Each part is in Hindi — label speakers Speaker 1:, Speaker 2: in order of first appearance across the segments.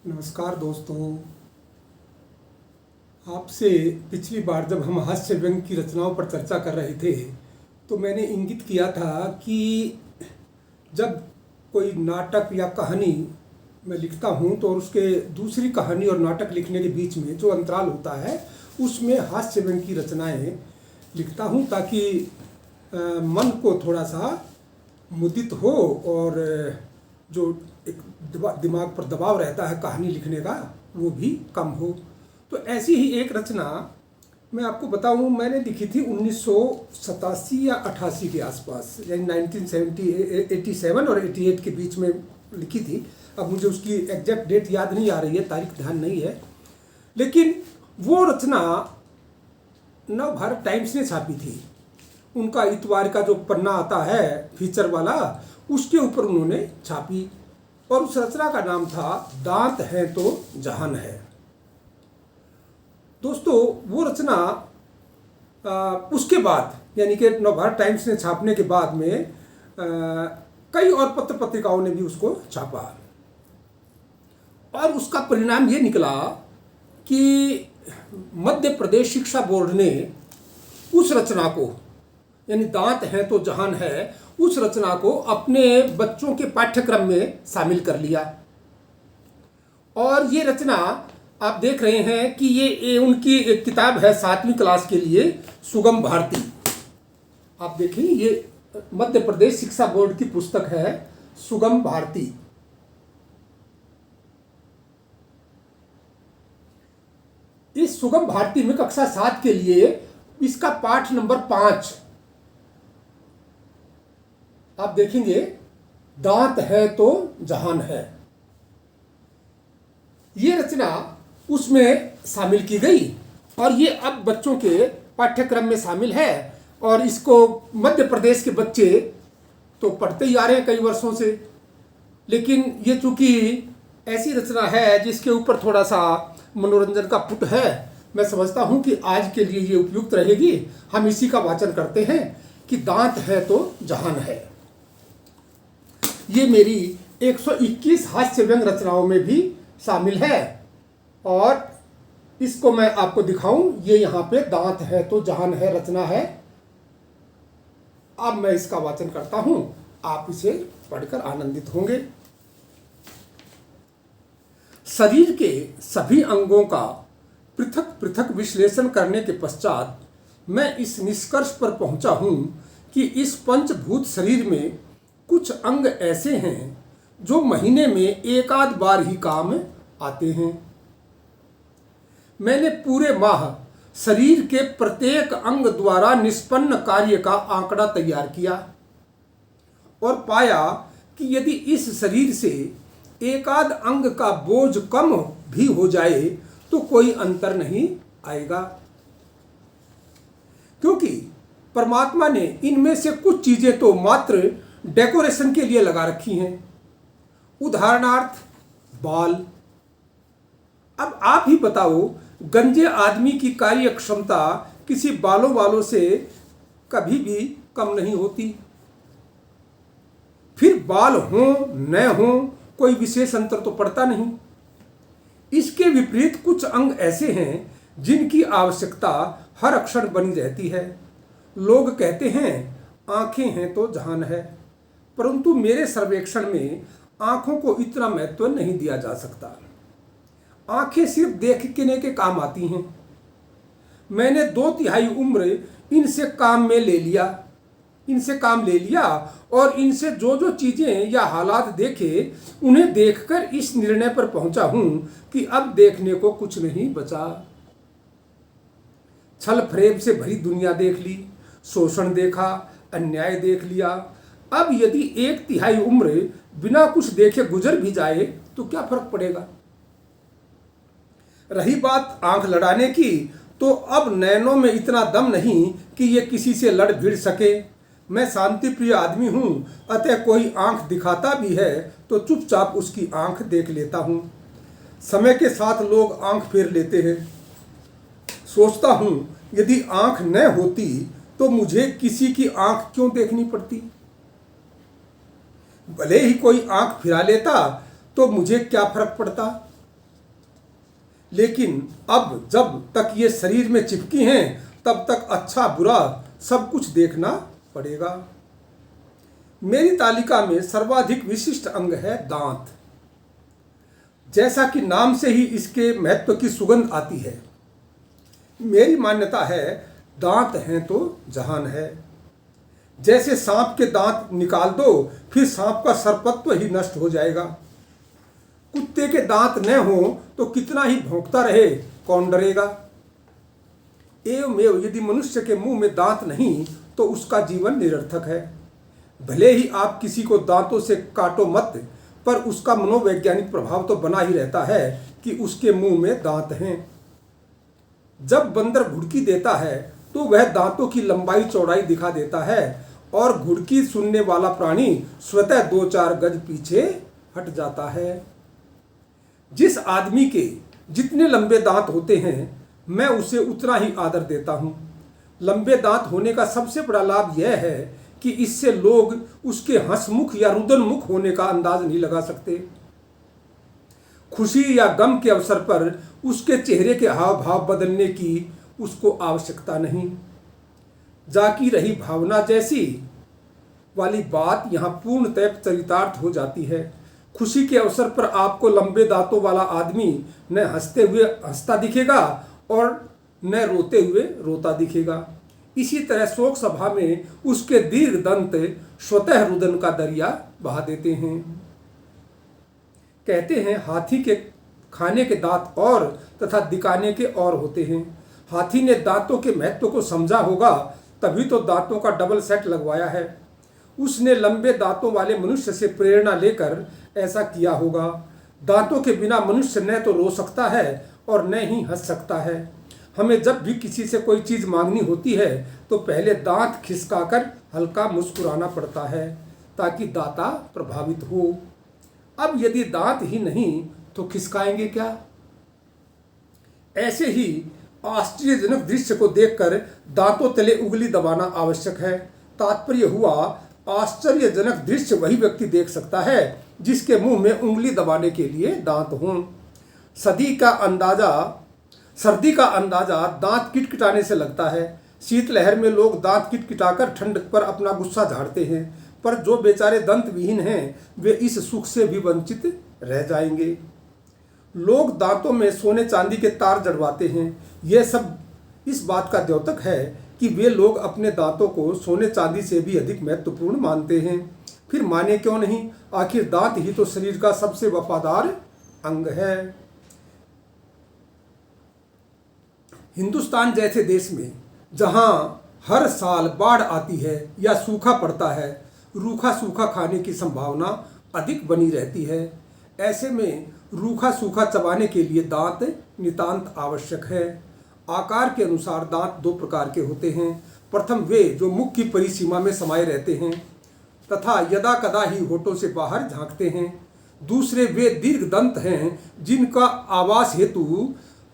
Speaker 1: नमस्कार दोस्तों। आपसे पिछली बार जब हम हास्य व्यंग की रचनाओं पर चर्चा कर रहे थे तो मैंने इंगित किया था कि जब कोई नाटक या कहानी मैं लिखता हूँ तो उसके दूसरी कहानी और नाटक लिखने के बीच में जो अंतराल होता है उसमें हास्य व्यंग की रचनाएं लिखता हूँ ताकि मन को थोड़ा सा मुदित हो और जो एक दिमाग पर दबाव रहता है कहानी लिखने का वो भी कम हो। तो ऐसी ही एक रचना मैं आपको बताऊं, मैंने लिखी थी 1987 या 88 के आसपास, यानी 1987 और 88 के बीच में लिखी थी। अब मुझे उसकी एग्जैक्ट डेट याद नहीं आ रही है, तारीख ध्यान नहीं है, लेकिन वो रचना नवभारत टाइम्स ने छापी थी। उनका इतवार का जो पन्ना आता है फीचर वाला, उसके ऊपर उन्होंने छापी और उस रचना का नाम था दांत है तो जहान है। दोस्तों वो रचना उसके बाद यानी कि नवभारत टाइम्स ने छापने के बाद में कई और पत्र पत्रिकाओं ने भी उसको छापा और उसका परिणाम ये निकला कि मध्य प्रदेश शिक्षा बोर्ड ने उस रचना को, यानी दांत है तो जहान है, उस रचना को अपने बच्चों के पाठ्यक्रम में शामिल कर लिया। और ये रचना आप देख रहे हैं कि ये उनकी एक किताब है 7वीं क्लास के लिए, सुगम भारती। आप देखें, ये मध्य प्रदेश शिक्षा बोर्ड की पुस्तक है सुगम भारती। इस सुगम भारती में कक्षा 7 के लिए इसका पाठ नंबर 5 आप देखेंगे, दांत है तो जहान है। ये रचना उसमें शामिल की गई और ये अब बच्चों के पाठ्यक्रम में शामिल है और इसको मध्य प्रदेश के बच्चे तो पढ़ते ही आ रहे हैं कई वर्षों से। लेकिन ये चूंकि ऐसी रचना है जिसके ऊपर थोड़ा सा मनोरंजन का पुट है, मैं समझता हूं कि आज के लिए ये उपयुक्त रहेगी। हम इसी का वाचन करते हैं कि दांत है तो जहान है। ये मेरी 121 हास्य व्यंग रचनाओं में भी शामिल है और इसको मैं आपको दिखाऊं। ये यहाँ पे दांत है तो जहान है रचना है। अब मैं इसका वाचन करता हूं, आप इसे पढ़कर आनंदित होंगे। शरीर के सभी अंगों का पृथक पृथक विश्लेषण करने के पश्चात मैं इस निष्कर्ष पर पहुंचा हूं कि इस पंचभूत शरीर में कुछ अंग ऐसे हैं जो महीने में एक आध बार ही काम आते हैं। मैंने पूरे माह शरीर के प्रत्येक अंग द्वारा निष्पन्न कार्य का आंकड़ा तैयार किया और पाया कि यदि इस शरीर से एक आध अंग का बोझ कम भी हो जाए तो कोई अंतर नहीं आएगा, क्योंकि परमात्मा ने इनमें से कुछ चीजें तो मात्र डेकोरेशन के लिए लगा रखी हैं। उदाहरणार्थ बाल। अब आप ही बताओ, गंजे आदमी की कार्य क्षमता किसी बालों वालों से कभी भी कम नहीं होती। फिर बाल हों न हों कोई विशेष अंतर तो पड़ता नहीं। इसके विपरीत कुछ अंग ऐसे हैं जिनकी आवश्यकता हर क्षण बनी रहती है। लोग कहते हैं आंखें हैं तो जहान है, परंतु मेरे सर्वेक्षण में आंखों को इतना महत्व नहीं दिया जा सकता। आंखें सिर्फ देखने के काम आती हैं। मैंने 2/3 उम्र इनसे काम ले लिया और इनसे जो जो चीजें या हालात देखे उन्हें देखकर इस निर्णय पर पहुंचा हूं कि अब देखने को कुछ नहीं बचा। छल फरेब से भरी दुनिया देख ली, शोषण देखा, अन्याय देख लिया। अब यदि 1/3 उम्र बिना कुछ देखे गुजर भी जाए तो क्या फर्क पड़ेगा। रही बात आंख लड़ाने की, तो अब नैनों में इतना दम नहीं कि ये किसी से लड़ भिड़ सके। मैं शांति प्रिय आदमी हूं, अतः कोई आंख दिखाता भी है तो चुपचाप उसकी आंख देख लेता हूं। समय के साथ लोग आंख फेर लेते हैं। सोचता हूं यदि आंख न होती तो मुझे किसी की आंख क्यों देखनी पड़ती। भले ही कोई आंख फिरा लेता तो मुझे क्या फर्क पड़ता। लेकिन अब जब तक ये शरीर में चिपकी हैं तब तक अच्छा बुरा सब कुछ देखना पड़ेगा। मेरी तालिका में सर्वाधिक विशिष्ट अंग है दांत। जैसा कि नाम से ही इसके महत्व की सुगंध आती है। मेरी मान्यता है दांत हैं तो जहान है। जैसे सांप के दांत निकाल दो फिर सांप का सर्पत्व ही नष्ट हो जाएगा। कुत्ते के दांत न हो तो कितना ही भौंकता रहे, कौन डरेगा। एवमेव यदि मनुष्य के मुंह में दांत नहीं तो उसका जीवन निरर्थक है। भले ही आप किसी को दांतों से काटो मत, पर उसका मनोवैज्ञानिक प्रभाव तो बना ही रहता है कि उसके मुंह में दांत हैं। जब बंदर घुड़की देता है तो वह दांतों की लंबाई चौड़ाई दिखा देता है और घुड़की सुनने वाला प्राणी स्वतः 2-4 गज पीछे हट जाता है। जिस आदमी के जितने लंबे दांत होते हैं मैं उसे उतना ही आदर देता हूँ। लंबे दांत होने का सबसे बड़ा लाभ यह है कि इससे लोग उसके हंसमुख या रुदनमुख होने का अंदाज नहीं लगा सकते। खुशी या गम के अवसर पर उसके चेहरे के हाव भाव बदलने की उसको आवश्यकता नहीं। जाकी रही भावना जैसी वाली बात यहाँ पूर्णतः चरितार्थ हो जाती है। खुशी के अवसर पर आपको लंबे दांतों वाला आदमी न हंसते हुए हंसता दिखेगा और न रोते हुए रोता दिखेगा। इसी तरह शोक सभा में उसके दीर्घ दंत स्वतः रुदन का दरिया बहा देते हैं। कहते हैं हाथी के खाने के दांत और तथा दिखाने के और होते हैं। हाथी ने दांतों के महत्व को समझा होगा तभी तो दांतों का डबल सेट लगवाया है। उसने लंबे दांतों वाले मनुष्य से प्रेरणा लेकर ऐसा किया होगा। दांतों के बिना मनुष्य न तो रो सकता है और न ही हंस सकता है। हमें जब भी किसी से कोई चीज़ मांगनी होती है तो पहले दांत खिसकाकर हल्का मुस्कुराना पड़ता है ताकि दाता प्रभावित हो। अब यदि दांत ही नहीं तो खिसकाएंगे क्या। ऐसे ही आश्चर्यजनक दृश्य को देखकर दांतों तले उंगली दबाना आवश्यक है। तात्पर्य हुआ आश्चर्यजनक दृश्य वही व्यक्ति देख सकता है जिसके मुंह में उंगली दबाने के लिए दांत हों। सर्दी का अंदाजा दांत किटकिटाने से लगता है। शीतलहर में लोग दांत किटकिटाकर ठंड पर अपना गुस्सा झाड़ते हैं, पर जो बेचारे दंत विहीन हैं वे इस सुख से भी वंचित रह जाएंगे। लोग दांतों में सोने चांदी के तार जड़वाते हैं। यह सब इस बात का द्योतक है कि वे लोग अपने दांतों को सोने चांदी से भी अधिक महत्वपूर्ण मानते हैं। फिर माने क्यों नहीं, आखिर दांत ही तो शरीर का सबसे वफादार अंग है। हिंदुस्तान जैसे देश में जहां हर साल बाढ़ आती है या सूखा पड़ता है, रूखा सूखा खाने की संभावना अधिक बनी रहती है। ऐसे में रूखा सूखा चबाने के लिए दांत नितांत आवश्यक है। आकार के अनुसार दांत 2 प्रकार के होते हैं। प्रथम वे जो मुख की परिसीमा में समाये रहते हैं तथा यदा कदा ही होठों से बाहर झांकते हैं। दूसरे वे दीर्घ दंत हैं जिनका आवास हेतु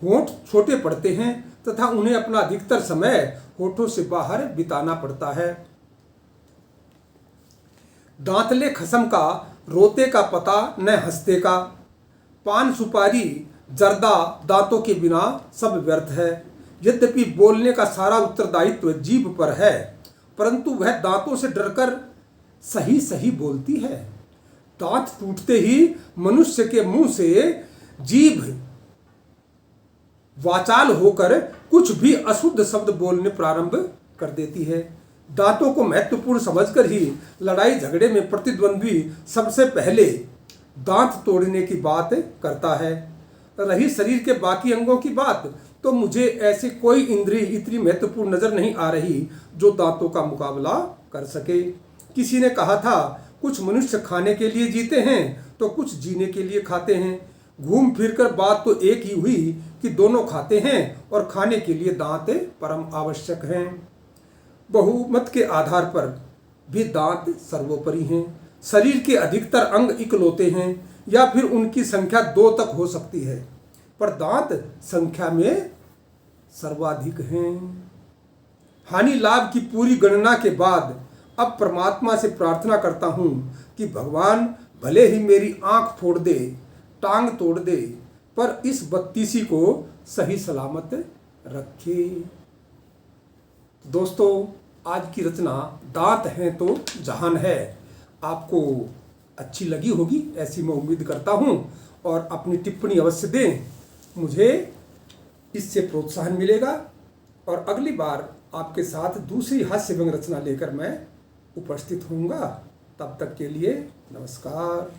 Speaker 1: होंठ छोटे पड़ते हैं तथा उन्हें अपना अधिकतर समय होठों से बाहर बिताना पड़ता है। दांतले खसम का रोते का पता न हंसते का। पान सुपारी जर्दा दांतों के बिना सब व्यर्थ है। यद्यपि बोलने का सारा उत्तरदायित्व जीभ पर है, परंतु वह दांतों से डरकर सही सही बोलती है। दांत टूटते ही मनुष्य के मुंह से जीभ वाचाल होकर कुछ भी अशुद्ध शब्द बोलने प्रारंभ कर देती है। दांतों को महत्वपूर्ण समझकर ही लड़ाई झगड़े में प्रतिद्वंद्वी सबसे पहले दांत तोड़ने की बात करता है। रही शरीर के बाकी अंगों की बात, तो मुझे ऐसी कोई इंद्रिय इतनी महत्वपूर्ण नजर नहीं आ रही जो दांतों का मुकाबला कर सके। किसी ने कहा था कुछ मनुष्य खाने के लिए जीते हैं तो कुछ जीने के लिए खाते हैं। घूम फिरकर बात तो एक ही हुई कि दोनों खाते हैं और खाने के लिए दांत परम आवश्यक हैं। बहुमत के आधार पर भी दांत सर्वोपरि हैं। शरीर के अधिकतर अंग इकलौते हैं या फिर उनकी संख्या 2 तक हो सकती है, पर दांत संख्या में सर्वाधिक हैं। हानि लाभ की पूरी गणना के बाद अब परमात्मा से प्रार्थना करता हूँ कि भगवान भले ही मेरी आंख फोड़ दे, टांग तोड़ दे, पर इस बत्तीसी को सही सलामत रखे। दोस्तों, आज की रचना दांत हैं तो जहान है आपको अच्छी लगी होगी, ऐसी मैं उम्मीद करता हूँ। और अपनी टिप्पणी अवश्य दें, मुझे इससे प्रोत्साहन मिलेगा। और अगली बार आपके साथ दूसरी हास्य व्यंग्य रचना लेकर मैं उपस्थित होऊंगा। तब तक के लिए नमस्कार।